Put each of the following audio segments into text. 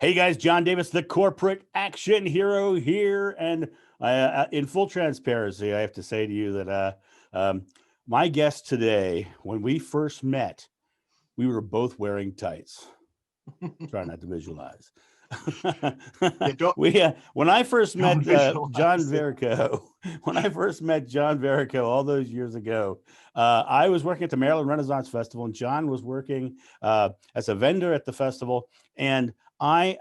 Hey guys, John Davis, the corporate action hero here. And in full transparency, I have to say to you that my guest today, when we first met, we were both wearing tights. Try not to visualize. When I first met John Verrico, all those years ago, I was working at the Maryland Renaissance Festival, and John was working as a vendor at the festival. And I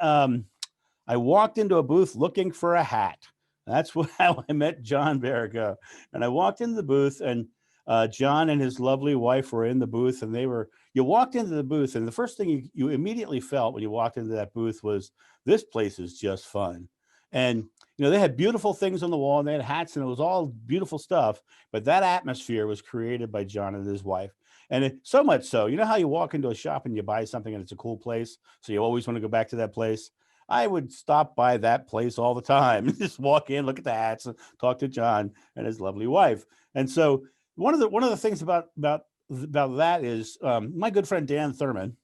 walked into a booth looking for a hat. That's how I met John Verrico. And I walked into the booth, and John and his lovely wife were in the booth, and you walked into the booth, and the first thing you immediately felt when you walked into that booth was, this place is just fun. And, they had beautiful things on the wall, and they had hats, and it was all beautiful stuff. But that atmosphere was created by John and his wife. And so much so, how you walk into a shop and you buy something and it's a cool place, so you always want to go back to that place. I would stop by that place all the time, just walk in, look at the hats, and talk to John and his lovely wife. And so one of the things about that is my good friend Dan Thurman.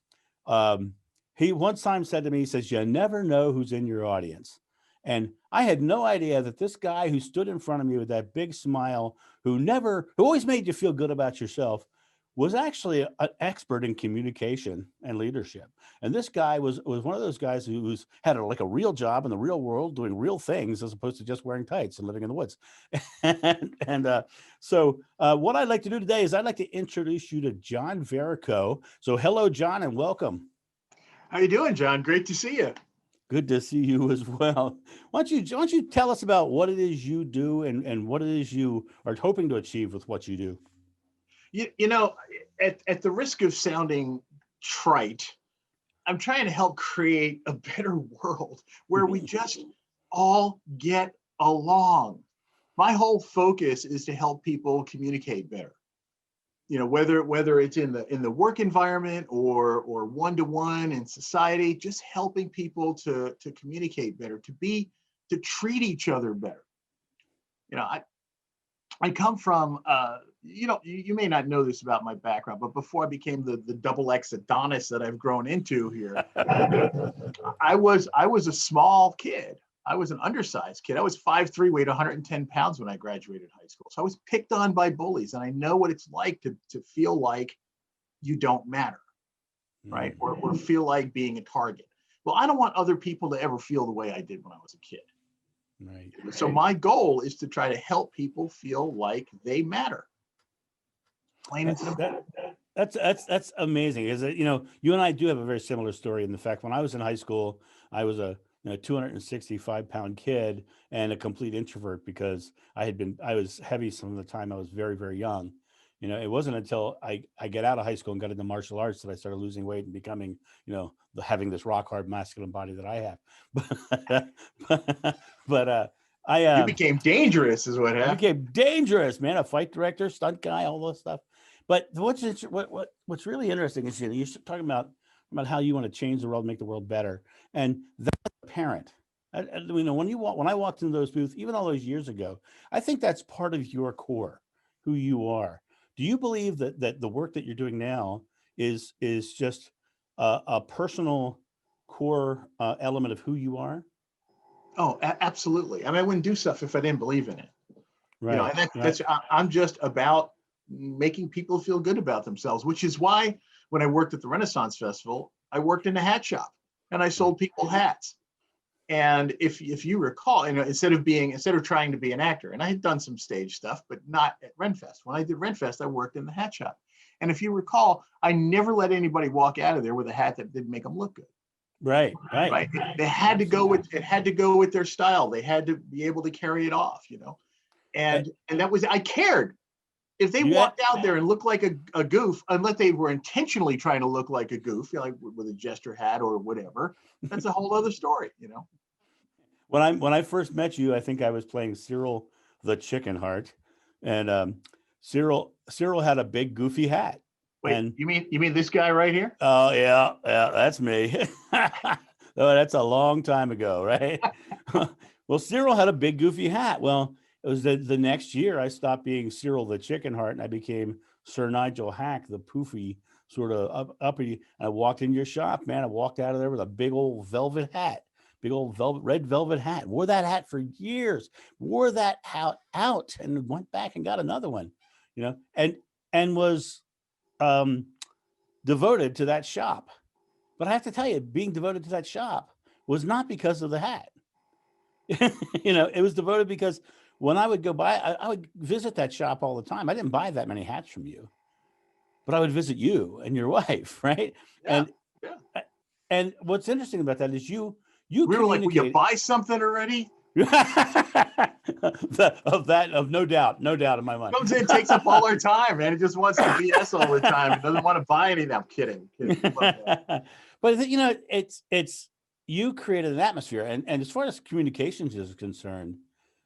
He one time said to me, he says, "You never know who's in your audience." And I had no idea that this guy who stood in front of me with that big smile, who always made you feel good about yourself, was actually an expert in communication and leadership. And this guy was one of those guys who had a real job in the real world, doing real things, as opposed to just wearing tights and living in the woods. So what I'd like to do today is I'd like to introduce you to John Verrico. So hello, John, and welcome. How you doing, John? Great to see you. Good to see you as well. Why don't you tell us about what it is you do and what it is you are hoping to achieve with what you do? At the risk of sounding trite, I'm trying to help create a better world where we just all get along. My whole focus is to help people communicate better. Whether it's in the work environment or one-to-one in society, just helping people to communicate better, to treat each other better. I come from, you may not know this about my background, but before I became the double X Adonis that I've grown into here, I was a small kid. I was an undersized kid. I was 5'3", weighed 110 pounds when I graduated high school. So I was picked on by bullies, and I know what it's like to feel like you don't matter, right? Or feel like being a target. Well, I don't want other people to ever feel the way I did when I was a kid. Right. So my goal is to try to help people feel like they matter. Plain and simple. That's amazing. Is it, you and I do have a very similar story in the fact when I was in high school, I was a 265-pound kid and a complete introvert because I was heavy some of the time I was very, very young. It wasn't until I get out of high school and got into martial arts that I started losing weight and becoming, having this rock hard masculine body that I have. But you became dangerous, is what happened. I became dangerous, man. A fight director, stunt guy, all this stuff. But what's really interesting is you're talking about how you want to change the world, make the world better, and that's apparent. When I walked into those booths, even all those years ago, I think that's part of your core, who you are. Do you believe that the work that you're doing now is just a personal core element of who you are? Oh, absolutely. I wouldn't do stuff if I didn't believe in it. Right. That's I'm just about making people feel good about themselves, which is why when I worked at the Renaissance Festival, I worked in a hat shop and I sold people hats. And if you recall, instead of trying to be an actor, and I had done some stage stuff, but not at Renfest. When I did Renfest, I worked in the hat shop. And if you recall, I never let anybody walk out of there with a hat that didn't make them look good. Right. They had to go with their style. They had to be able to carry it off, and that was, I cared. If they walked out there and looked like a goof, unless they were intentionally trying to look like a goof, like with a jester hat or whatever, that's a whole other story, When I first met you, I think I was playing Cyril the Chicken Heart, and Cyril had a big goofy hat. Wait, and you mean this guy right here? Oh yeah, that's me. Oh, that's a long time ago, right? Well, Cyril had a big goofy hat. Well, it was the next year I stopped being Cyril the Chicken Heart and I became Sir Nigel Hack, the poofy sort of uppity. And I walked in your shop, man. I walked out of there with a big old velvet hat, big old red velvet hat. Wore that hat for years. Wore that hat out and went back and got another one, and was devoted to that shop. But I have to tell you, being devoted to that shop was not because of the hat. It was devoted because when I would go by, I would visit that shop all the time. I didn't buy that many hats from you, but I would visit you and your wife, right? Yeah, And yeah. and what's interesting about that is you We were like, will you buy something already? of no doubt in my mind. Comes in, takes up all our time, man. It just wants to BS all the time. It doesn't want to buy anything. I'm kidding. But it's you created an atmosphere, and as far as communications is concerned,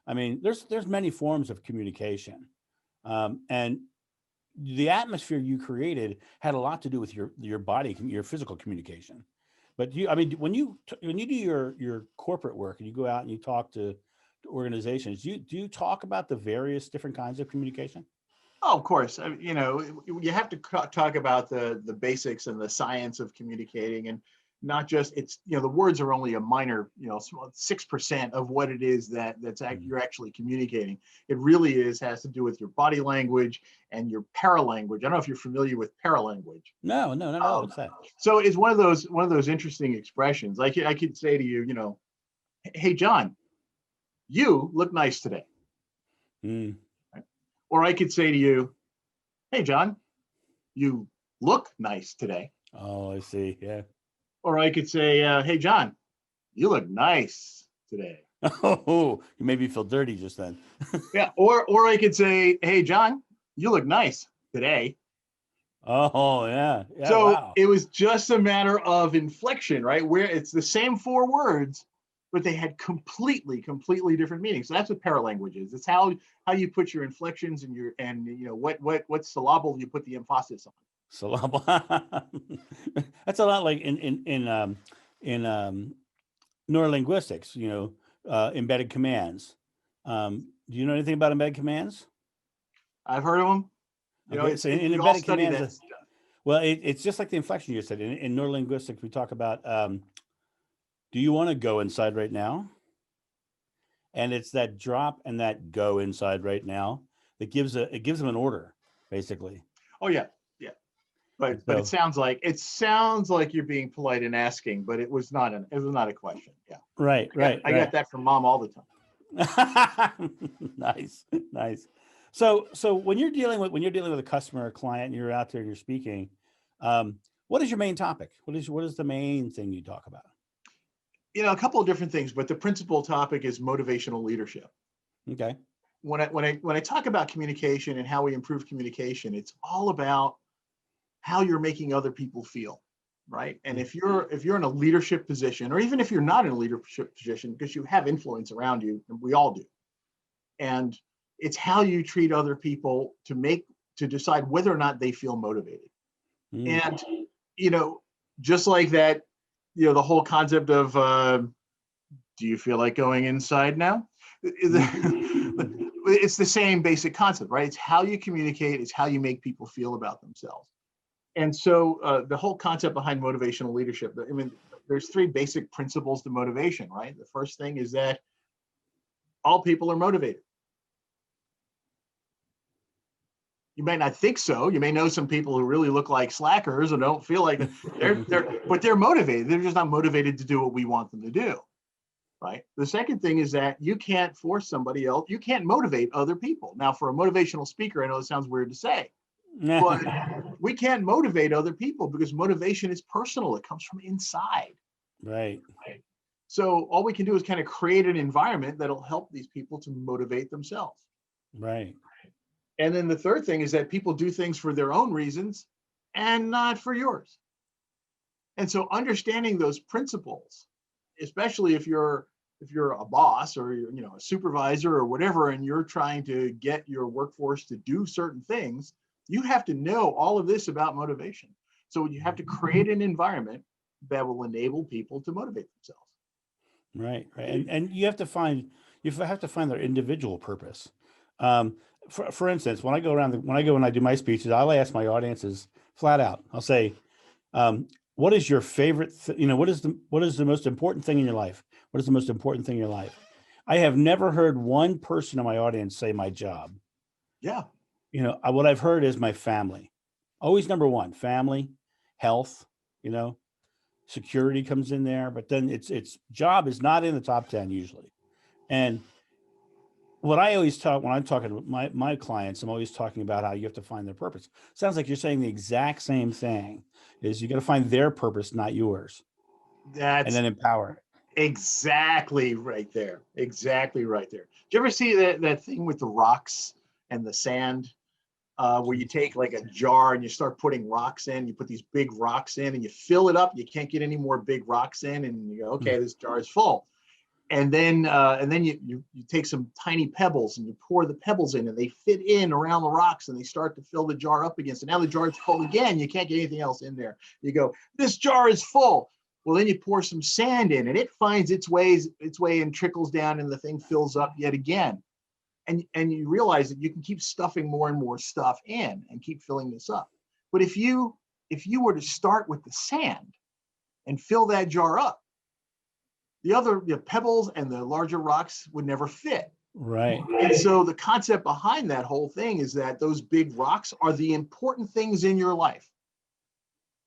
I mean, there's many forms of communication, and the atmosphere you created had a lot to do with your body, your physical communication. But when you do your corporate work and you go out and you talk to organizations, do you talk about the various different kinds of communication? Oh, of course. You have to talk about the basics and the science of communicating, and not just the words are only a minor 6% of what it is you're actually communicating. It really has to do with your body language and your paralanguage. I don't know if you're familiar with paralanguage. No, what's that? So it's one of those interesting expressions. I could say to you, hey John, you look nice today. Mm. Or I could say to you, hey John, you look nice today. Oh, I see. Yeah. Or I could say, hey, John, you look nice today. Oh, you made me feel dirty just then. Yeah. Or I could say, hey, John, you look nice today. Oh, yeah. So wow. It was just a matter of inflection, right? Where it's the same 4 words, but they had completely different meanings. So that's what paralanguage is. It's how you put your inflections and what syllable you put the emphasis on. Syllable. That's a lot like in neurolinguistics, embedded commands. Do you know anything about embedded commands? I've heard of them. Okay, so in embedded commands, well, it's just like the inflection you said. In neurolinguistics, we talk about, do you want to go inside right now? And it's that drop and that go inside right now that gives them an order, basically. Oh yeah. But it sounds like you're being polite and asking, but it was not a question. Yeah. Right. I got that from Mom all the time. Nice. So when you're dealing with a customer or client and you're out there and you're speaking, what is your main topic? What is the main thing you talk about? A couple of different things, but the principal topic is motivational leadership. Okay. When I talk about communication and how we improve communication, it's all about how you're making other people feel, right? And if you're in a leadership position, or even if you're not in a leadership position, because you have influence around you, and we all do, and it's how you treat other people to decide whether or not they feel motivated. And just like that, the whole concept of do you feel like going inside now? It's the same basic concept, right? It's how you communicate, it's how you make people feel about themselves. And so the whole concept behind motivational leadership, there's 3 basic principles to motivation, right? The first thing is that all people are motivated. You may not think so. You may know some people who really look like slackers and don't feel like but they're motivated. They're just not motivated to do what we want them to do, right? The second thing is that you can't force somebody else. You can't motivate other people. Now, for a motivational speaker, I know it sounds weird to say, but we can't motivate other people because motivation is personal. It comes from inside. Right. So all we can do is kind of create an environment that'll help these people to motivate themselves. Right. And then the third thing is that people do things for their own reasons and not for yours. And so understanding those principles, especially if you're a boss or a supervisor or whatever, and you're trying to get your workforce to do certain things, you have to know all of this about motivation. So you have to create an environment that will enable people to motivate themselves. Right. And you have to find their individual purpose. For instance, when I go and I do my speeches, I'll ask my audiences flat out. I'll say, what is your favorite, what is the most important thing in your life? What is the most important thing in your life? I have never heard one person in my audience say my job. Yeah. What I've heard is my family. Always number one, family, health, security comes in there, but then it's job is not in the top 10 usually. And what I always talk when I'm talking with my clients, I'm always talking about how you have to find their purpose. Sounds like you're saying the exact same thing, is you got to find their purpose, not yours, and That's then empower it. exactly right there. Exactly right there. Do you ever see that thing with the rocks and the sand, where you take like a jar and you start putting rocks in, you put these big rocks in and you fill it up, you can't get any more big rocks in, and you go, okay, this jar is full. And then you take some tiny pebbles and you pour the pebbles in, and they fit in around the rocks and they start to fill the jar up again. So now the jar is full again. You can't get anything else in there. You go, this jar is full. Well, then you pour some sand in and it finds its way and trickles down, and the thing fills up yet again. And you realize that you can keep stuffing more and more stuff in and keep filling this up. But if you were to start with the sand and fill that jar up, the other pebbles and the larger rocks would never fit. Right. And so the concept behind that whole thing is that those big rocks are the important things in your life.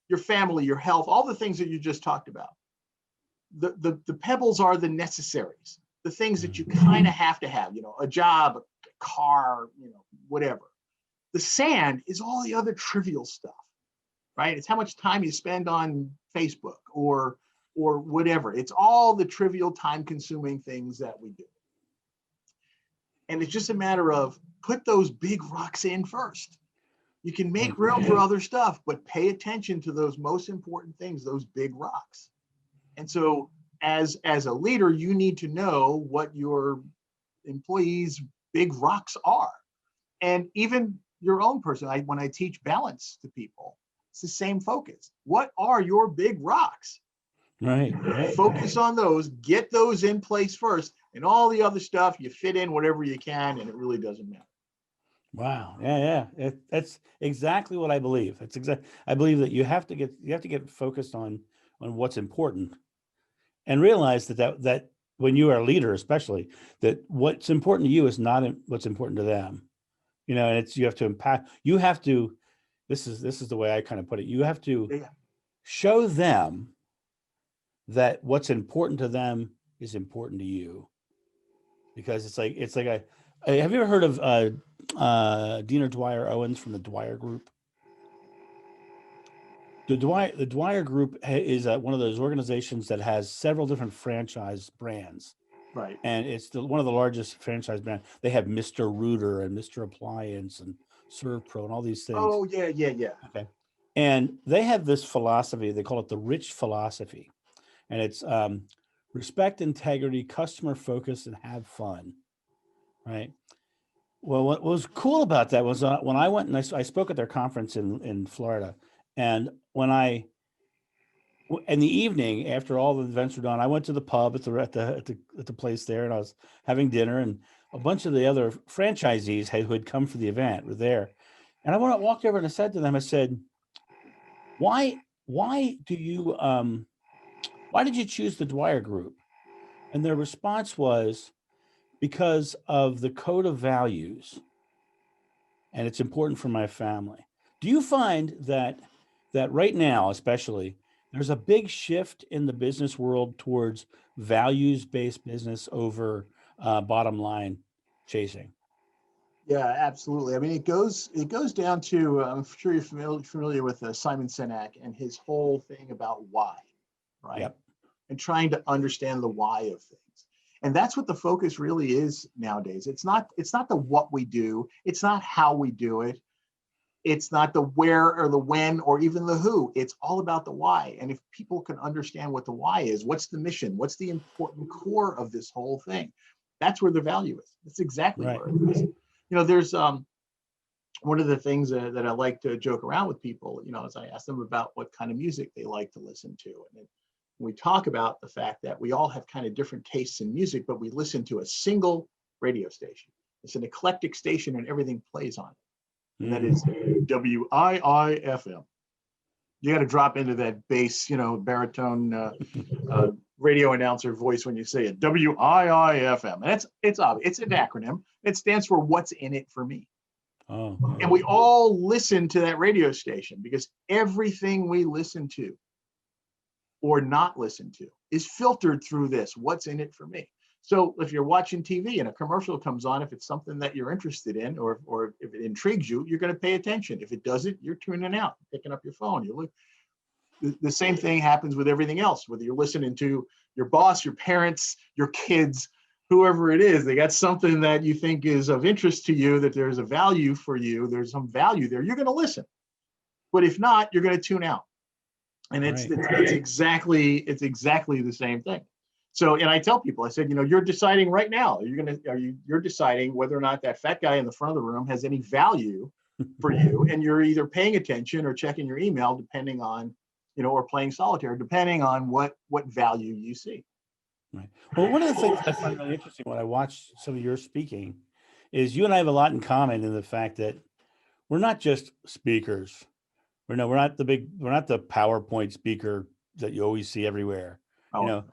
Your family, your health, all the things that you just talked about. The pebbles are the necessaries, the things that you kind of have to have, a job, a car, whatever. The sand is all the other trivial stuff, right? It's how much time you spend on Facebook or whatever. It's all the trivial, time-consuming things that we do. And it's just a matter of put those big rocks in first. You can make room for other stuff, but pay attention to those most important things, those big rocks. And so as a leader, you need to know what your employees' big rocks are. And even your own person, when I teach balance to people, it's the same focus. What are your big rocks? Right. Focus on those, get those in place first, and all the other stuff you fit in whatever you can, and it really doesn't matter. Wow. Yeah. That's exactly what I believe. I believe that you have to get focused on what's important, and realize that when you are a leader, especially, that what's important to you is not what's important to them. And you have to impact. You have to. This is the way I kind of put it. You have to show them that what's important to them is important to you, because it's like have you ever heard of Dean or Dwyer Owens from the Dwyer Group? The Dwyer Group is one of those organizations that has several different franchise brands. Right. And it's one of the largest franchise brands. They have Mr. Rooter and Mr. Appliance and ServPro and all these things. Oh, yeah. Okay. And they have this philosophy. They call it the Rich philosophy. And it's respect, integrity, customer focus, and have fun. Right. Well, what was cool about that was when I went and I spoke at their conference in Florida. And in the evening, after all the events were done, I went to the pub at the place there, and I was having dinner, and a bunch of the other franchisees who had come for the event were there. And I walked over and I said to them, I said, why did you choose the Dwyer Group? And their response was, because of the code of values, and it's important for my family. Do you find that right now, especially, there's a big shift in the business world towards values-based business over bottom line chasing? Yeah, absolutely. I mean, it goes down to, I'm sure you're familiar with Simon Sinek and his whole thing about why, right? Yep. And trying to understand the why of things. And that's what the focus really is nowadays. It's not the what we do. It's not how we do it. It's not the where or the when or even the who. It's all about the why. And if people can understand what the why is, what's the mission, what's the important core of this whole thing, that's where the value is. That's exactly Right. where it is. There's one of the things that I like to joke around with people, as I ask them about what kind of music they like to listen to. And we talk about the fact that we all have kind of different tastes in music, but we listen to a single radio station. It's an eclectic station and everything plays on it. And that is WIIFM. You got to drop into that bass, baritone radio announcer voice when you say it. WIIFM. And it's obvious. It's an acronym. It stands for What's in It for Me. Oh. And we all listen to that radio station because everything we listen to or not listen to is filtered through this. What's in it for me? So if you're watching TV and a commercial comes on, if it's something that you're interested in, or if it intrigues you, you're going to pay attention. If it doesn't, you're tuning out, picking up your phone. You look. The same thing happens with everything else, whether you're listening to your boss, your parents, your kids, whoever it is. They got something that you think is of interest to you, that there's a value for you, there's some value there, you're going to listen. But if not, you're going to tune out. And it's exactly the same thing. So, and I tell people, I said, you're deciding right now, you're deciding whether or not that fat guy in the front of the room has any value for you. And you're either paying attention or checking your email, depending on, or playing solitaire, depending on what value you see. Right. Well, one of the things I find really interesting when I watch some of your speaking is you and I have a lot in common in the fact that we're not just speakers. We're not the PowerPoint speaker that you always see everywhere. Oh.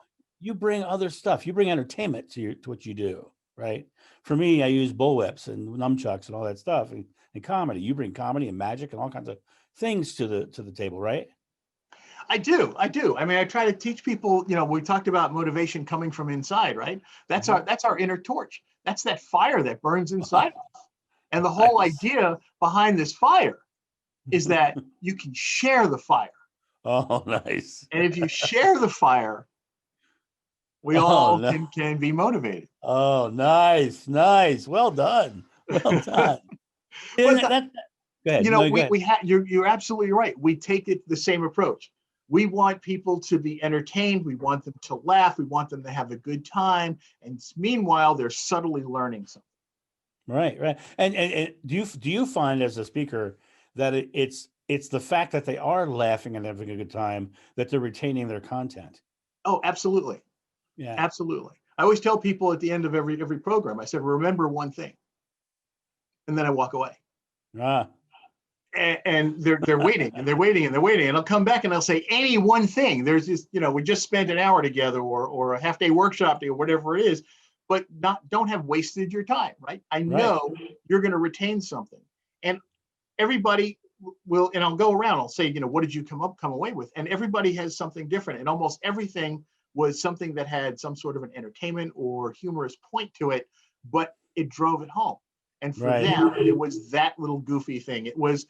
You bring other stuff. You bring entertainment to what you do, right? For me, I use bullwhips and nunchucks and all that stuff, and comedy. You bring comedy and magic and all kinds of things to the table, right? I do. I mean, I try to teach people, we talked about motivation coming from inside, right? That's our inner torch. That's that fire that burns inside us. And the whole idea behind this fire is that you can share the fire. Oh, nice. And if you share the fire, we all can be motivated. Oh, nice. Well done. Well done. Go ahead. You're absolutely right. We take it the same approach. We want people to be entertained. We want them to laugh. We want them to have a good time. And meanwhile, they're subtly learning something. Right. And do you find as a speaker that it's the fact that they are laughing and having a good time that they're retaining their content? Oh, absolutely. Yeah, absolutely. I always tell people at the end of every program, I said, remember one thing, and then I walk away. And they're waiting and they're waiting and they're waiting, and I'll come back and I'll say any one thing. There's this, we just spent an hour together, or a half-day workshop or whatever it is, but don't have wasted your time, right? I know you're going to retain something, and everybody will. And I'll go around. I'll say, what did you come away with? And everybody has something different, and almost everything was something that had some sort of an entertainment or humorous point to it, but it drove it home. And for them, it was that little goofy thing. It was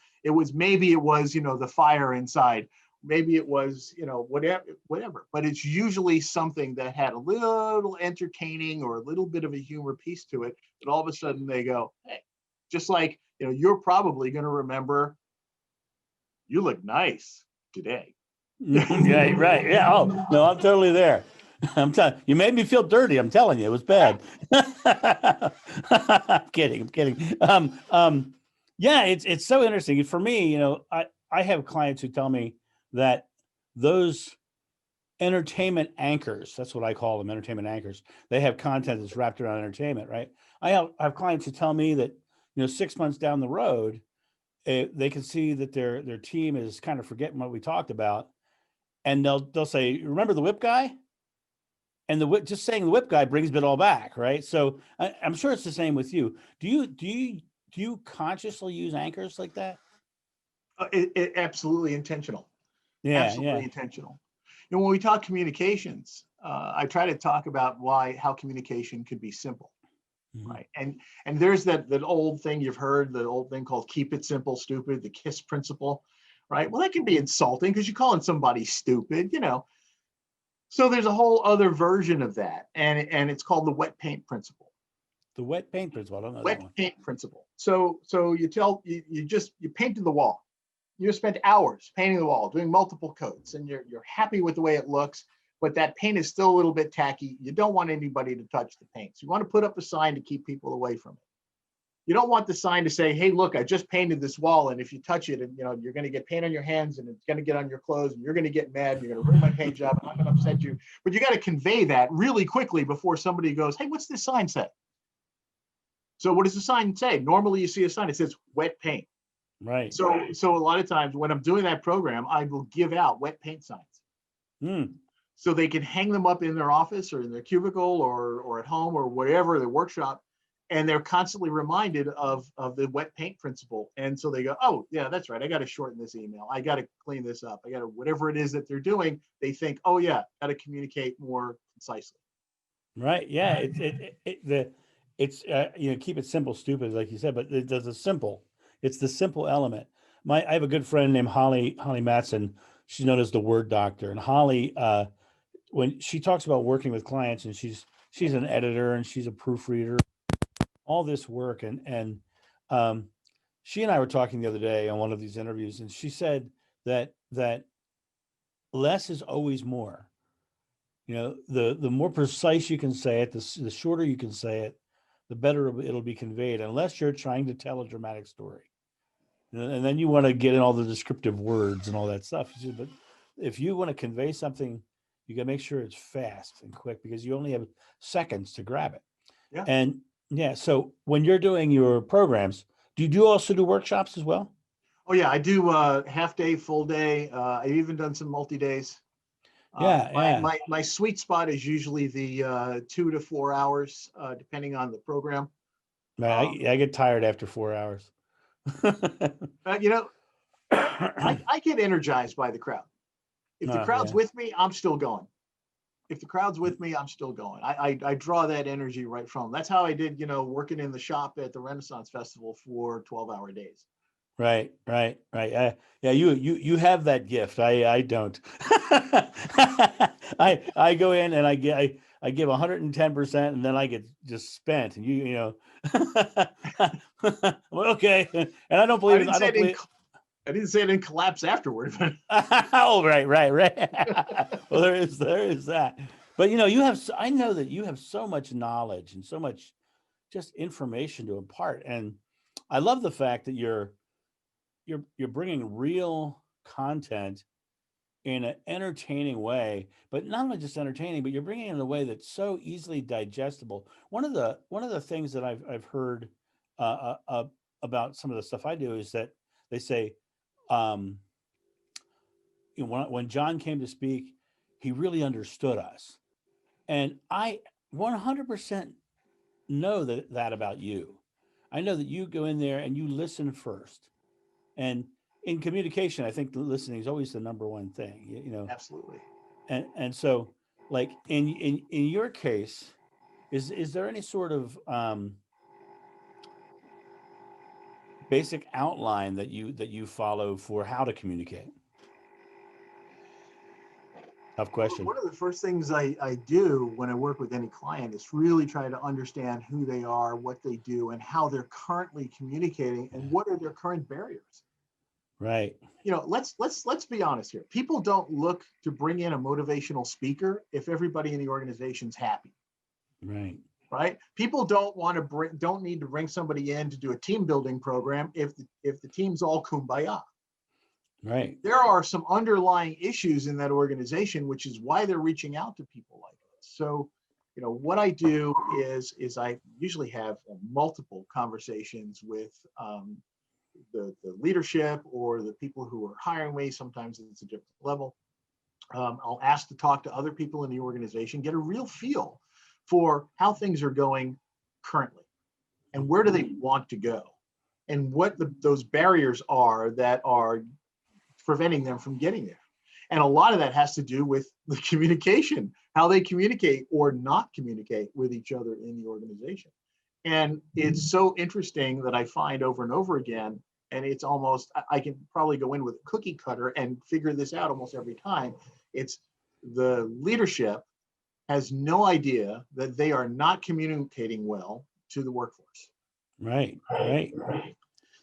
maybe it was, the fire inside. Maybe it was, whatever. But it's usually something that had a little entertaining or a little bit of a humor piece to it. But all of a sudden they go, hey, just like, you're probably going to remember, you look nice today. Yeah, right. Yeah. Oh, no, I'm totally there. I'm telling you, made me feel dirty. I'm telling you, it was bad. I'm kidding. Yeah, it's so interesting. For me, I have clients who tell me that those entertainment anchors, that's what I call them, entertainment anchors. They have content that's wrapped around entertainment, right? I have clients who tell me that, 6 months down the road, they can see that their team is kind of forgetting what we talked about. And they'll say, remember the whip guy? And just saying the whip guy brings it all back, right? So I'm sure it's the same with you. Do you consciously use anchors like that? It absolutely intentional. Yeah, absolutely intentional. When we talk communications, I try to talk about how communication could be simple, right? And there's that old thing you've heard, the old thing called keep it simple, stupid, the KISS principle, right? Well, that can be insulting because you're calling somebody stupid, So there's a whole other version of that, and it's called the wet paint principle. The wet paint principle. I don't know. Wet paint principle. So you painted the wall. You spent hours painting the wall, doing multiple coats, and you're happy with the way it looks, but that paint is still a little bit tacky. You don't want anybody to touch the paint. So you want to put up a sign to keep people away from it. You don't want the sign to say, hey, look, I just painted this wall, and if you touch it, and you're going to get paint on your hands, and it's going to get on your clothes, and you're going to get mad, and you're going to ruin my paint job, and I'm going to upset you. But you got to convey that really quickly before somebody goes, hey, what's this sign say? So what does the sign say? Normally you see a sign, it says wet paint. Right. So a lot of times when I'm doing that program, I will give out wet paint signs. Mm. So they can hang them up in their office or in their cubicle or at home or wherever, their workshop. And they're constantly reminded of the wet paint principle. And so they go, oh, yeah, that's right. I got to shorten this email. I got to clean this up. I got to, whatever it is that they're doing, they think, oh, yeah, got to communicate more concisely. Right. Yeah. It's keep it simple, stupid, like you said, but there's a simple. It's the simple element. I have a good friend named Holly Matson. She's known as the Word Doctor, and Holly, when she talks about working with clients, and she's an editor and she's a proofreader, all this work, and she and I were talking the other day on one of these interviews, and she said that less is always more. The more precise you can say it, the shorter you can say it, the better it'll be conveyed, unless you're trying to tell a dramatic story. And then you want to get in all the descriptive words and all that stuff. But if you want to convey something, you got to make sure it's fast and quick, because you only have seconds to grab it. Yeah. And yeah, so when you're doing your programs, do you also do workshops as well? Oh, yeah, I do half day, full day. I've even done some multi-days. My sweet spot is usually the 2 to 4 hours, depending on the program. Right, I get tired after 4 hours. I get energized by the crowd. If the crowd's with me, I'm still going. If the crowd's with me, I'm still going. I draw that energy right from them. That's how I did, working in the shop at the Renaissance Festival for 12-hour days. Right. Yeah, you have that gift. I don't. I go in and I give 110%, and then I get just spent. And okay. And I don't believe I don't believe. I didn't say it didn't collapse afterward. Oh, right. Well, there is that. But I know that you have so much knowledge and so much just information to impart, and I love the fact that you're bringing real content in an entertaining way, but not only just entertaining, but you're bringing it in a way that's so easily digestible. One of the things that I've heard about some of the stuff I do is that they say, when John came to speak, he really understood us, and I 100% know that about you. I know that you go in there and you listen first. And in communication, I think listening is always the number one thing, Absolutely. And so, like in your case, is there any sort of basic outline that you follow for how to communicate? Tough question. One of the first things I do when I work with any client is really try to understand who they are, what they do, and how they're currently communicating, and what are their current barriers. Right. Let's be honest here. People don't look to bring in a motivational speaker if everybody in the organization's happy. Right. People don't need to bring somebody in to do a team building program if the team's all kumbaya. Right. There are some underlying issues in that organization, which is why they're reaching out to people like this. So, what I do is I usually have multiple conversations with the leadership or the people who are hiring me. Sometimes it's a different level. I'll ask to talk to other people in the organization, get a real feel for how things are going currently and where do they want to go and what those barriers are that are preventing them from getting there. And a lot of that has to do with the communication, how they communicate or not communicate with each other in the organization. And it's so interesting that I find over and over again, and it's almost, I can probably go in with a cookie cutter and figure this out almost every time. It's the leadership has no idea that they are not communicating well to the workforce. Right.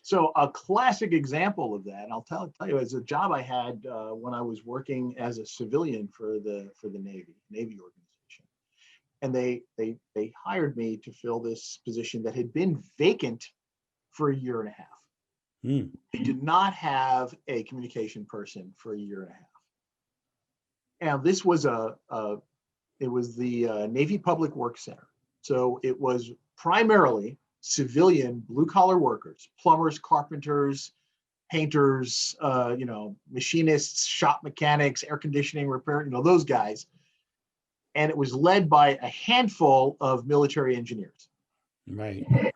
So a classic example of that, and I'll tell you, is a job I had when I was working as a civilian for the Navy organization, and they hired me to fill this position that had been vacant for a year and a half. They did not have a communication person for a year and a half. And this was it was the Navy Public Works Center, so it was primarily civilian blue-collar workers, plumbers, carpenters, painters, machinists, shop mechanics, air conditioning repair, those guys. And it was led by a handful of military engineers. Right. Okay.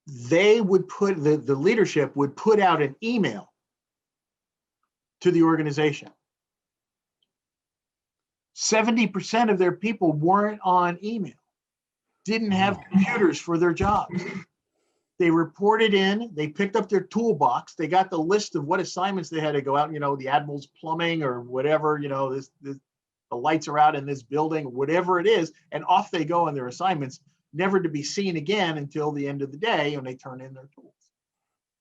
They would put, the leadership would put out an email to the organization. 70% of their people weren't on email, didn't have computers for their jobs. They reported in, they picked up their toolbox, they got the list of what assignments they had to go out, the Admiral's plumbing or whatever, the lights are out in this building, whatever it is, and off they go on their assignments, never to be seen again until the end of the day when they turn in their tools.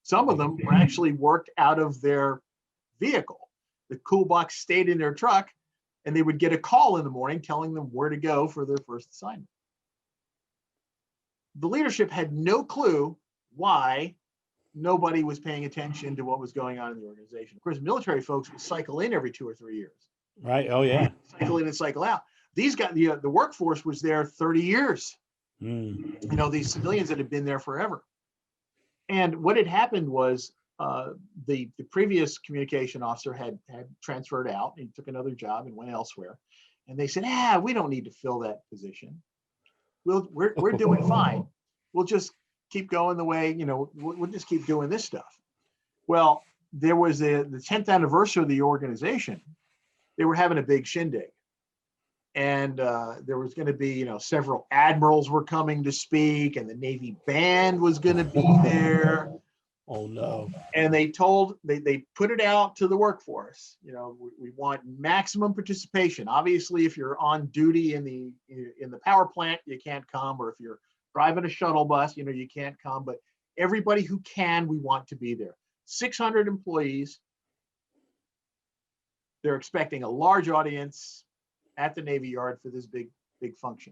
Some of them were actually worked out of their vehicle. The toolbox stayed in their truck, and they would get a call in the morning telling them where to go for their first assignment. The leadership had no clue why nobody was paying attention to what was going on in the organization. Of course, military folks would cycle in every 2 or 3 years. Right. Oh, yeah. Cycle in and cycle out. These guys, the workforce was there 30 years. These civilians that had been there forever. And what had happened was the previous communication officer had transferred out and took another job and went elsewhere. And they said, we don't need to fill that position. We're doing fine. We'll just keep going the way, we'll just keep doing this stuff. Well, there was the 10th anniversary of the organization. They were having a big shindig. And there was going to be, several admirals were coming to speak, and the Navy band was going to be there. Oh, no. And they put it out to the workforce. We want maximum participation. Obviously, if you're on duty in the power plant, you can't come, or if you're driving a shuttle bus, you can't come, but everybody who can, we want to be there. 600 employees. They're expecting a large audience at the Navy Yard for this big function.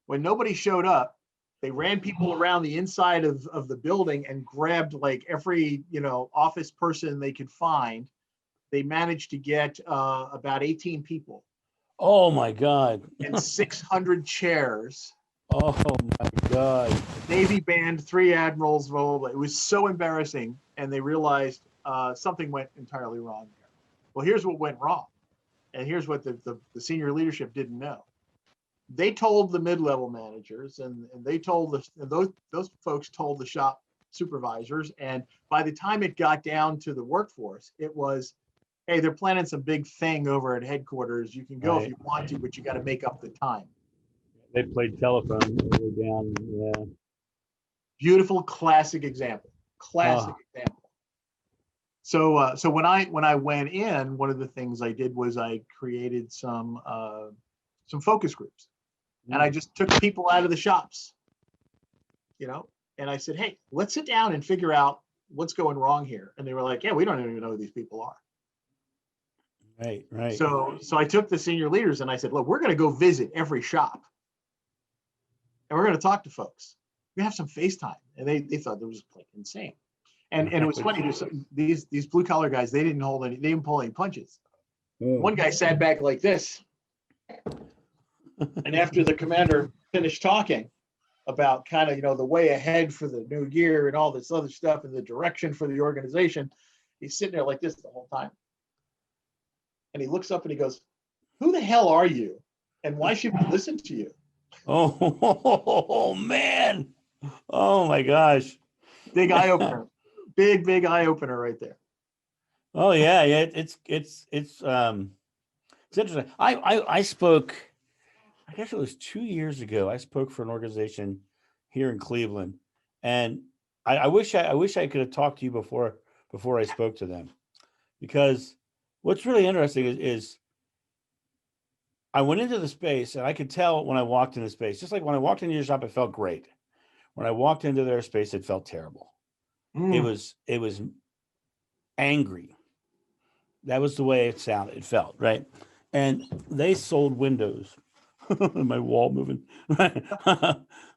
When nobody showed up, they ran people around the inside of the building and grabbed like every, office person they could find. They managed to get about 18 people. Oh, my God. And 600 chairs. Oh, my God. Navy band, 3 admirals. It was so embarrassing. And they realized something went entirely wrong there. Well, here's what went wrong. And here's what the senior leadership didn't know. They told the mid-level managers, and they told those folks told the shop supervisors. And by the time it got down to the workforce, it was, hey, they're planning some big thing over at headquarters. You can go if you want to, but you got to make up the time. They played telephone over down. Yeah. Beautiful, classic example. Example. So when I went in, one of the things I did was I created some focus groups, and I just took people out of the shops, and I said, hey, let's sit down and figure out what's going wrong here. And they were like, yeah, we don't even know who these people are. Right. So I took the senior leaders and I said, look, we're going to go visit every shop, and we're going to talk to folks. We have some FaceTime, and they thought that was like insane. And it was funny. These blue collar guys, they didn't pull any punches. One guy sat back like this, and after the commander finished talking about kind of the way ahead for the new year and all this other stuff and the direction for the organization, he's sitting there like this the whole time. And he looks up and he goes, "Who the hell are you? And why should we listen to you?" Oh man! Oh my gosh! Big eye opener. Big eye opener right there. Oh yeah. It's interesting. I spoke, I guess it was 2 years ago. I spoke for an organization here in Cleveland, and I wish I could have talked to you before I spoke to them, because what's really interesting is I went into the space and I could tell when I walked in the space, just like when I walked into your shop, it felt great. When I walked into their space, it felt terrible. It was angry. That was the way it sounded. It felt right. And they sold windows. My wall moving.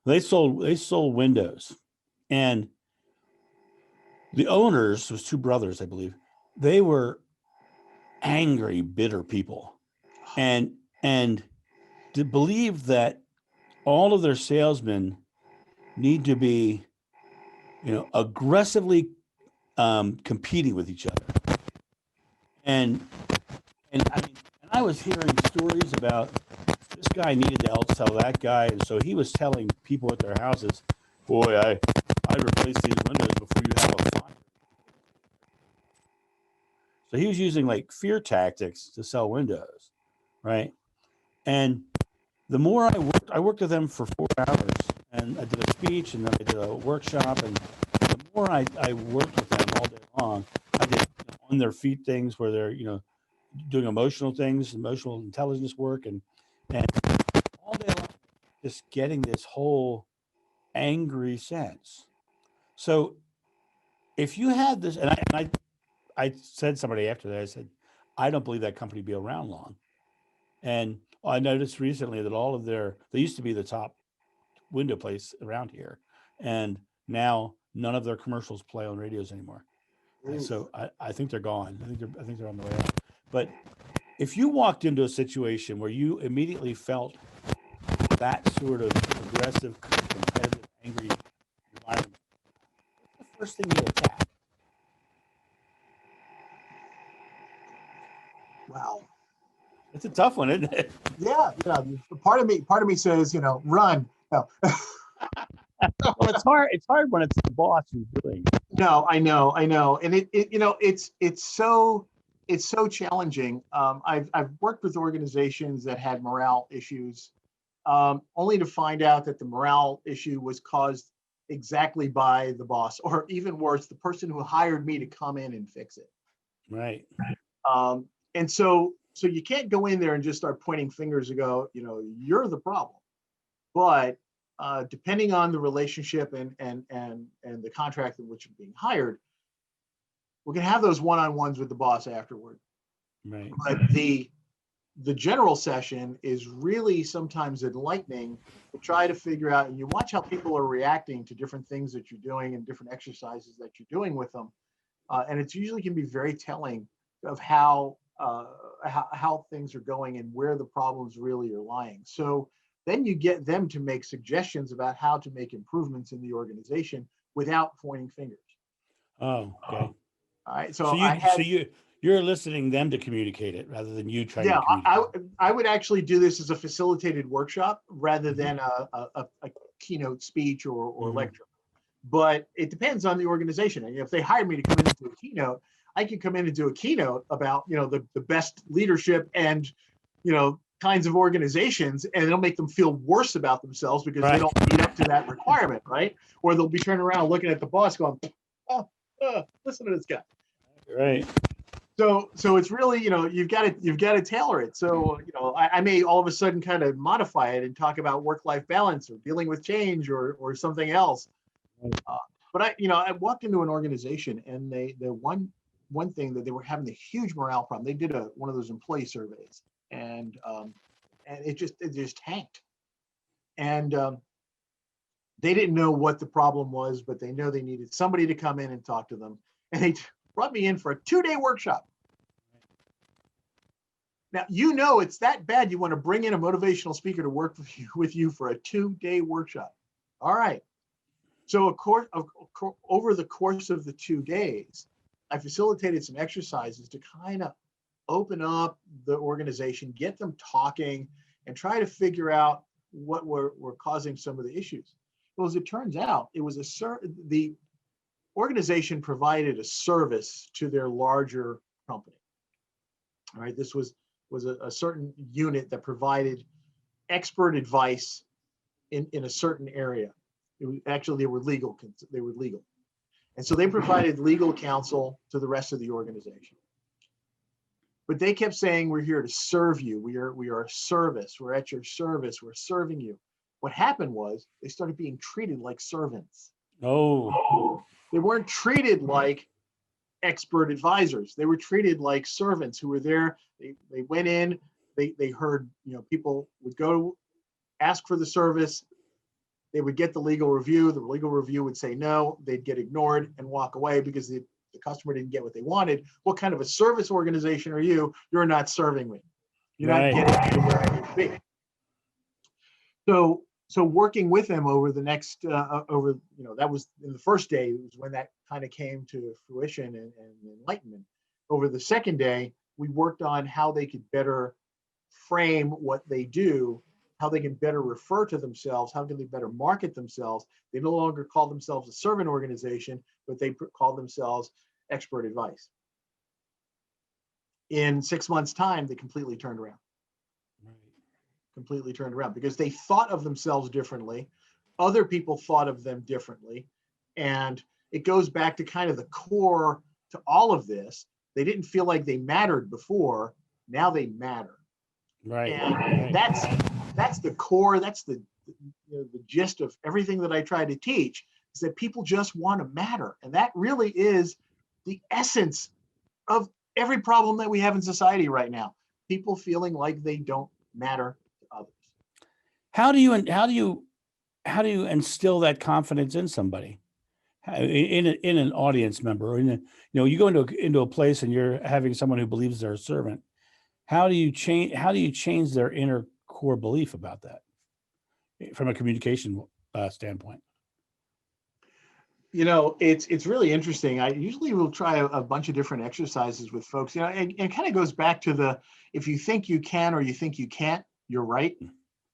They sold windows, and the owners was 2 brothers, I believe. They were angry, bitter people, and to believe that all of their salesmen need to be, aggressively competing with each other. And I was hearing stories about this guy needed to outsell that guy, and so he was telling people at their houses, "Boy, I replaced these windows before you have a fire." So he was using like fear tactics to sell windows, right? And the more I worked with them for 4 hours, and I did a speech, and then I did a workshop, and the more I worked with them all day long, I did on their feet things where they're doing emotional things, emotional intelligence work, and all day long, just getting this whole angry sense. So if you had this, and I said somebody after that, I said, I don't believe that company will be around long. And I noticed recently that they used to be the top window place around here, and now none of their commercials play on radios anymore. And so I think they're gone. I think they're on the way out. But if you walked into a situation where you immediately felt that sort of aggressive, competitive, angry environment, what's the first thing you attack? Wow. It's a tough one, isn't it? Yeah. Part of me says, run. No. Well, it's hard. It's hard when it's the boss who's doing it. No, I know, and it's so challenging. I've worked with organizations that had morale issues, only to find out that the morale issue was caused exactly by the boss, or even worse, the person who hired me to come in and fix it. Right. And so you can't go in there and just start pointing fingers and go, you're the problem. But depending on the relationship and the contract in which you're being hired, we're going to have those one-on-ones with the boss afterward. Right. But the general session is really sometimes enlightening to try to figure out, and you watch how people are reacting to different things that you're doing and different exercises that you're doing with them. And it's usually can be very telling of how things are going and where the problems really are lying. So then you get them to make suggestions about how to make improvements in the organization without pointing fingers. Oh, okay. All right. So you're eliciting them to communicate it rather than you trying to communicate. I would actually do this as a facilitated workshop rather than a keynote speech or lecture. But it depends on the organization. And if they hired me to come in and do a keynote, I could come in and do a keynote about the best leadership and kinds of organizations, and it'll make them feel worse about themselves because they don't meet up to that requirement, right? Or they'll be turning around looking at the boss going, listen to this guy. Right. So it's really, you've got to tailor it. So, I may all of a sudden kind of modify it and talk about work-life balance or dealing with change or something else. But I walked into an organization, and the one thing that they were having a huge morale problem. They did one of those employee surveys, and it just tanked. And they didn't know what the problem was, but they know they needed somebody to come in and talk to them. And they brought me in for a 2-day workshop. Now, it's that bad. You want to bring in a motivational speaker to work with you for a 2-day workshop. All right. So over the course of the 2 days, I facilitated some exercises to kind of open up the organization, get them talking, and try to figure out what were causing some of the issues. Well, as it turns out, it was the organization provided a service to their larger company. All right, this was a certain unit that provided expert advice in a certain area. They were legal. And so they provided legal counsel to the rest of the organization. But they kept saying, we're here to serve you. We are a service. We're at your service. We're serving you. What happened was they started being treated like servants. Oh. They weren't treated like expert advisors. They were treated like servants who were there. They went in, they heard, people would go ask for the service. They would get the legal review. The legal review would say no. They'd get ignored and walk away because the customer didn't get what they wanted. What kind of a service organization are you? You're not serving me. You're not getting me where I need to be. So So working with them over the next, that was in the first day, it was when that kind of came to fruition and enlightenment. Over the second day, we worked on how they could better frame what they do, how they can better refer to themselves, how can they better market themselves. They no longer call themselves a servant organization, but they call themselves expert advice. In 6 months' time, they completely turned around. Completely turned around because they thought of themselves differently. Other people thought of them differently. And it goes back to kind of the core to all of this. They didn't feel like they mattered before. Now they matter. Right. And that's the core. That's the gist of everything that I try to teach, is that people just want to matter. And that really is the essence of every problem that we have in society right now. People feeling like they don't matter to others. How do you instill that confidence in somebody, in an audience member, or you go into a place and you're having someone who believes they're a servant? How do you change their inner core belief about that from a communication standpoint? It's really interesting. I usually will try a bunch of different exercises with folks, and it kind of goes back to if you think you can or you think you can't, you're right.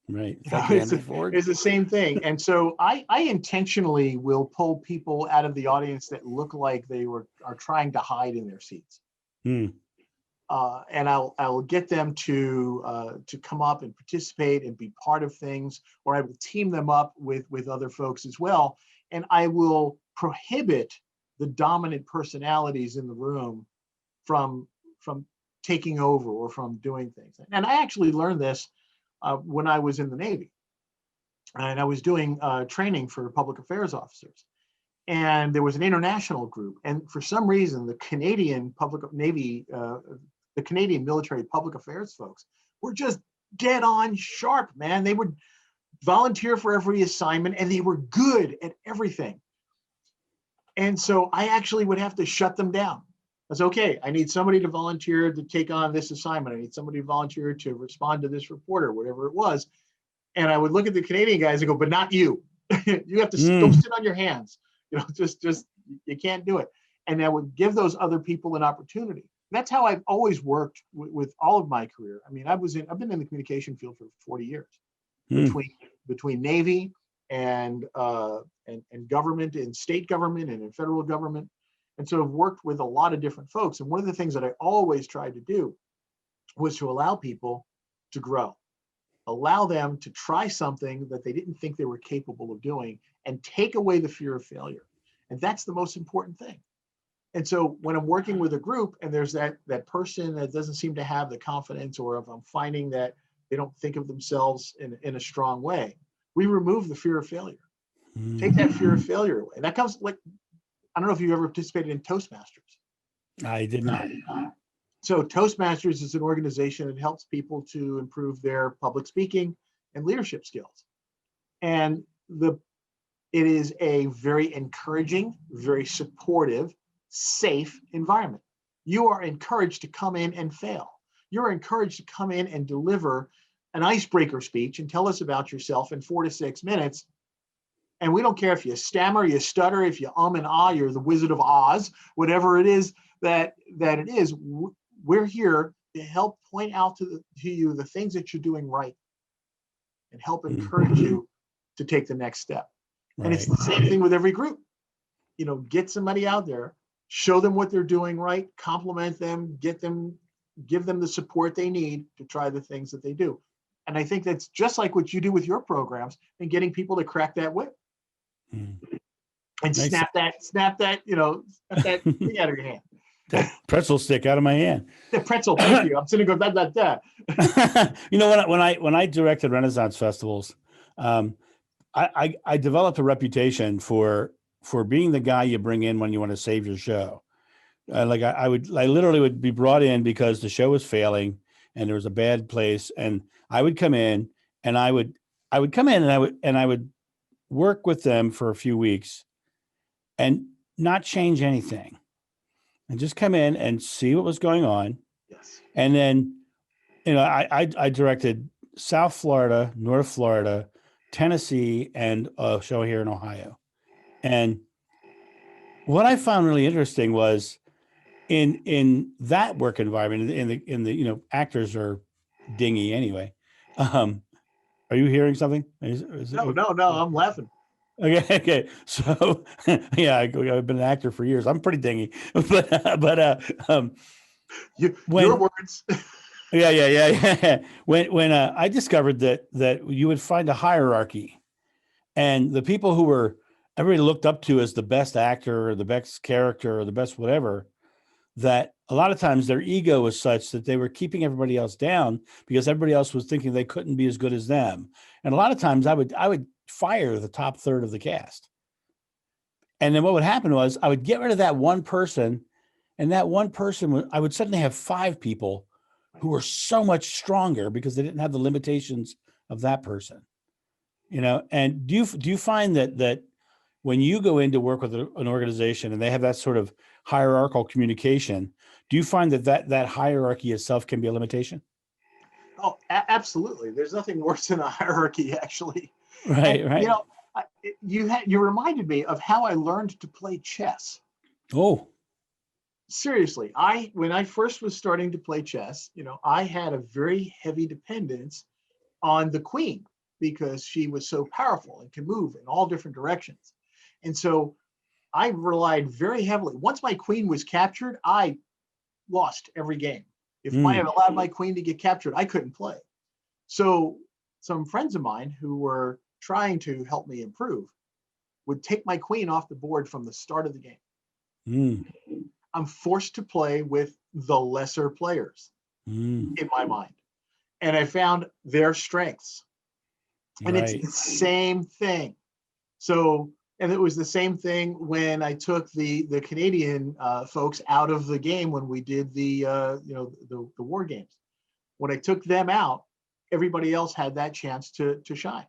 Right. It's the same thing. And so I intentionally will pull people out of the audience that look like they are trying to hide in their seats. And I'll get them to come up and participate and be part of things, or I will team them up with other folks as well. And I will prohibit the dominant personalities in the room from taking over or from doing things. And I actually learned this when I was in the Navy, and I was doing training for public affairs officers. And there was an international group, and for some reason, the Canadian the Canadian military public affairs folks were just dead on sharp, man. They would volunteer for every assignment, and they were good at everything. And so I actually would have to shut them down. I was okay. I need somebody to volunteer to take on this assignment. I need somebody to volunteer to respond to this report or whatever it was. And I would look at the Canadian guys and go, but not you. You have to go sit on your hands. Just you can't do it. And I would give those other people an opportunity. That's how I've always worked with all of my career. I mean, I've been in the communication field for 40 years, between Navy and government, and state government, and in federal government. And so I've worked with a lot of different folks. And one of the things that I always tried to do was to allow people to grow, allow them to try something that they didn't think they were capable of doing, and take away the fear of failure. And that's the most important thing. And so when I'm working with a group and there's that person that doesn't seem to have the confidence, or if I'm finding that they don't think of themselves in a strong way, we remove the fear of failure. Take that fear of failure away. And that comes, like, I don't know if you've ever participated in Toastmasters. I did not. So Toastmasters is an organization that helps people to improve their public speaking and leadership skills. And it is a very encouraging, very supportive, safe environment. You are encouraged to come in and fail. You're encouraged to come in and deliver an icebreaker speech and tell us about yourself in 4 to 6 minutes. And we don't care if you stammer, you stutter, if you and ah, you're the Wizard of Oz, whatever it is that it is. We're here to help point out to you the things that you're doing right, and help encourage you to take the next step. Right. And it's the same thing with every group. Get somebody out there, show them what they're doing right, compliment them, give them the support they need to try the things that they do. And I think that's just like what you do with your programs, and getting people to crack that whip and snap that thing out of your hand. That pretzel stick out of my hand. The pretzel, thank you. I'm sitting going, that. When I directed Renaissance festivals, I developed a reputation for being the guy you bring in when you want to save your show. I literally would be brought in because the show was failing and there was a bad place, and I would come in and I would work with them for a few weeks and not change anything, and just come in and see what was going on. Yes. And then, I directed South Florida, North Florida, Tennessee and a show here in Ohio. And what I found really interesting was in that work environment, in the actors are dingy anyway. Are you hearing something? No, I'm laughing. Okay, okay. So yeah, I've been an actor for years. I'm pretty dingy, but Your words. yeah. When I discovered that you would find a hierarchy, and the people who were everybody looked up to as the best actor or the best character or the best whatever, that a lot of times their ego was such that they were keeping everybody else down because everybody else was thinking they couldn't be as good as them. And a lot of times I would fire the top third of the cast. And then what would happen was I would get rid of that one person, and that one person, I would suddenly have 5 people who were so much stronger because they didn't have the limitations of that person. And do you find that when you go in to work with an organization and they have that sort of hierarchical communication, do you find that hierarchy itself can be a limitation? Oh, absolutely. There's nothing worse than a hierarchy, actually. Right, And, right. you reminded me of how I learned to play chess. Oh, Seriously, when I first was starting to play chess, I had a very heavy dependence on the queen because she was so powerful and can move in all different directions. And so I relied very heavily. Once my queen was captured, I lost every game. If I had allowed my queen to get captured, I couldn't play. So some friends of mine who were trying to help me improve would take my queen off the board from the start of the game. I'm forced to play with the lesser players in my mind. And I found their strengths. And it's the same thing. So, and it was the same thing when I took the Canadian folks out of the game when we did the war games. When I took them out, everybody else had that chance to shine.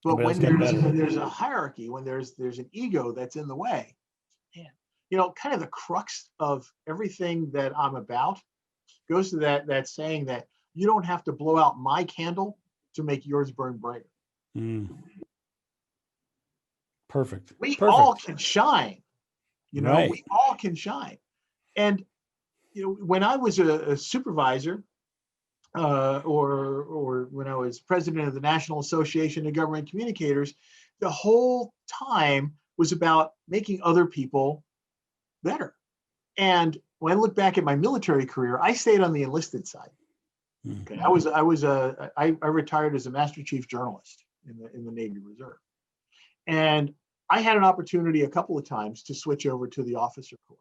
But when there's a hierarchy, when there's an ego that's in the way, man, kind of the crux of everything that I'm about goes to that saying that you don't have to blow out my candle to make yours burn brighter. Perfect. We all can shine. Right. We all can shine. And when I was a supervisor, or when I was president of the National Association of Government Communicators, the whole time was about making other people better. And when I look back at my military career, I stayed on the enlisted side. Okay, I retired as a Master Chief Journalist in the Navy Reserve, and I had an opportunity a couple of times to switch over to the officer corps,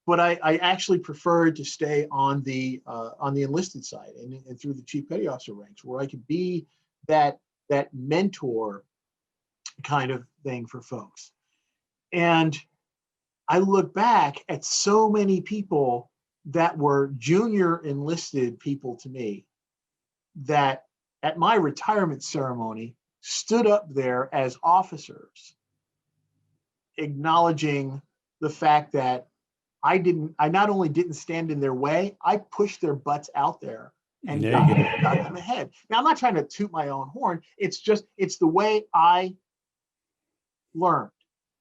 but I actually preferred to stay on the enlisted side and through the Chief Petty Officer ranks, where I could be that mentor kind of thing for folks. And I look back at so many people that were junior enlisted people to me that at my retirement ceremony stood up there as officers, acknowledging the fact that I not only didn't stand in their way, I pushed their butts out there and got them ahead. Now, I'm not trying to toot my own horn. It's the way I learned.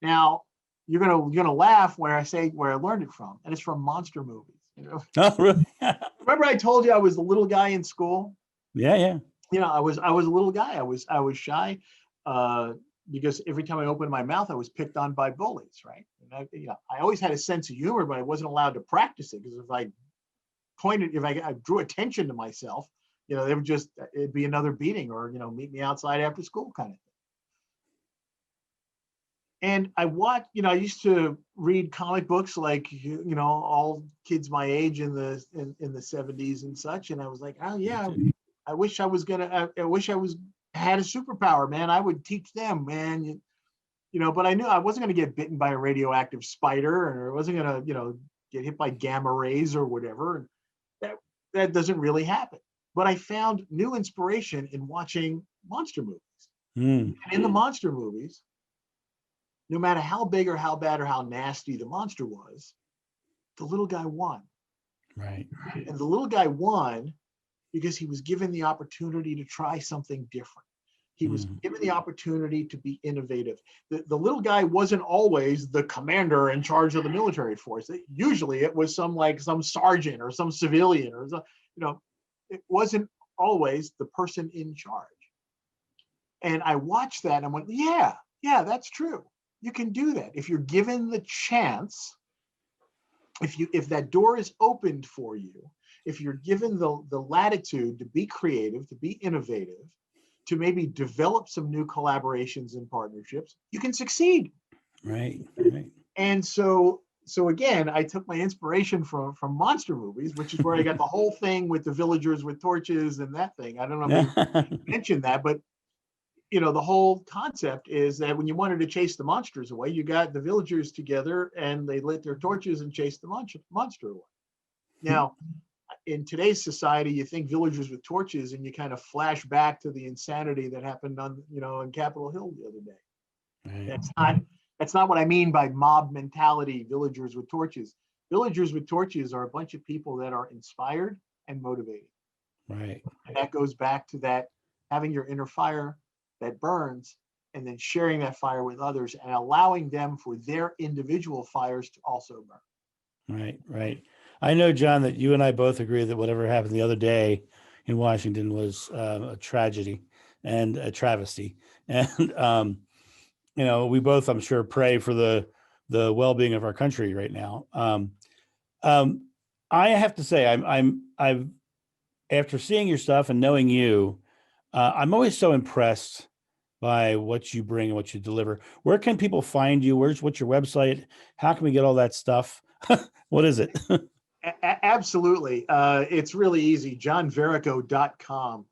Now, you're gonna laugh when I say where I learned it from, and it's from monster movies. Oh, really? Remember I told you I was the little guy in school? Yeah. I was a little guy. I was shy because every time I opened my mouth, I was picked on by bullies, right? And I always had a sense of humor, but I wasn't allowed to practice it because if I drew attention to myself, it'd be another beating or meet me outside after school kind of thing. And I used to read comic books like, all kids my age in the 70s and such. And I was like, oh yeah, I wish I had a superpower, man. I would teach them, man. But I knew I wasn't going to get bitten by a radioactive spider, or I wasn't going to, get hit by gamma rays or whatever. That doesn't really happen. But I found new inspiration in watching monster movies. And in the monster movies, no matter how big or how bad or how nasty the monster was, the little guy won. Right. And the little guy won because he was given the opportunity to try something different. He was given the opportunity to be innovative. The little guy wasn't always the commander in charge of the military force. Usually it was some sergeant or some civilian or it wasn't always the person in charge. And I watched that and I went, yeah, that's true. You can do that. If you're given the chance, if that door is opened for you, if you're given the latitude to be creative, to be innovative, to maybe develop some new collaborations and partnerships, you can succeed. Right. And so again, I took my inspiration from monster movies, which is where I got the whole thing with the villagers with torches and that thing. I don't know if you mentioned that, but the whole concept is that when you wanted to chase the monsters away, you got the villagers together and they lit their torches and chased the monster away. Now, in today's society, you think villagers with torches and you kind of flash back to the insanity that happened in Capitol Hill the other day. Right. That's not what I mean by mob mentality, villagers with torches. Villagers with torches are a bunch of people that are inspired and motivated. Right. And that goes back to that having your inner fire that burns and then sharing that fire with others and allowing them for their individual fires to also burn. Right. I know, John, that you and I both agree that whatever happened the other day in Washington was a tragedy and a travesty. And, we both, I'm sure, pray for the well-being of our country right now. I have to say, I've after seeing your stuff and knowing you, I'm always so impressed by what you bring and what you deliver. Where can people find you? What's your website? How can we get all that stuff? What is it? Absolutely. It's really easy. johnverrico.com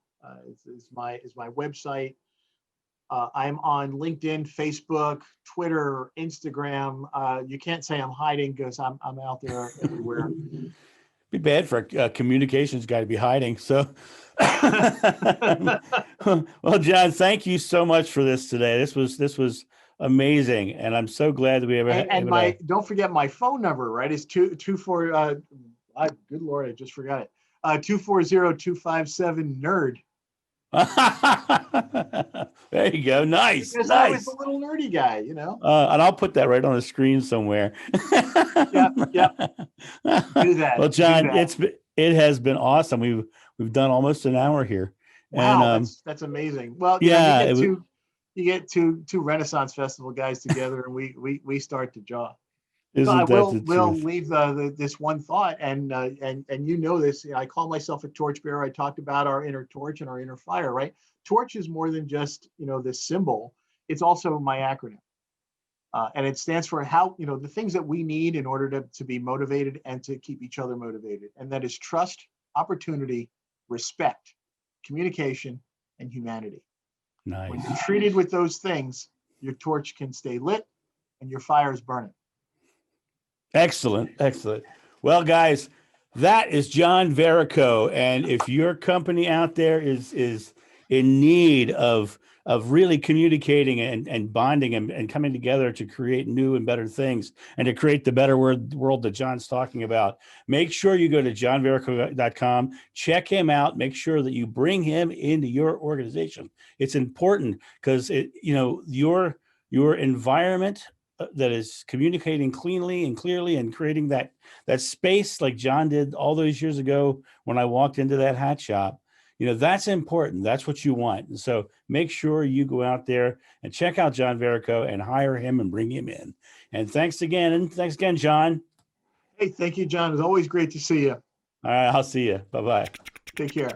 is my website. I'm on LinkedIn, Facebook, Twitter, Instagram. You can't say I'm hiding because I'm out there everywhere. Be bad for a communications guy to be hiding. So, well, John, thank you so much for this today. This was amazing, and I'm so glad that we ever. And don't forget my phone number. Right, is 224. Good Lord, I just forgot it. 240-257-NERD. There you go. Nice. Because nice. I was a little nerdy guy, And I'll put that right on the screen somewhere. Yep. Do that. Well, John, it has been awesome. We've done almost an hour here. Wow, and, that's amazing. Well, you get two Renaissance Festival guys together, and we start to jaw. So I will leave this one thought, and this. I call myself a torchbearer. I talked about our inner torch and our inner fire, right? Torch is more than just this symbol. It's also my acronym, and it stands for the things that we need in order to be motivated and to keep each other motivated, and that is trust, opportunity, respect, communication, and humanity. Nice. When you're treated with those things, your torch can stay lit, and your fire is burning. Excellent. Well, guys, that is John Verrico. And if your company out there is in need of really communicating and bonding and coming together to create new and better things and to create the better world that John's talking about, make sure you go to johnverrico.com, check him out, make sure that you bring him into your organization. It's important because your environment that is communicating cleanly and clearly and creating that space like John did all those years ago when I walked into that hat shop. That's important. That's what you want. And so make sure you go out there and check out John Verrico and hire him and bring him in. And thanks again, John. Hey, thank you, John. It's always great to see you. All right, I'll see you. Bye-bye. Take care.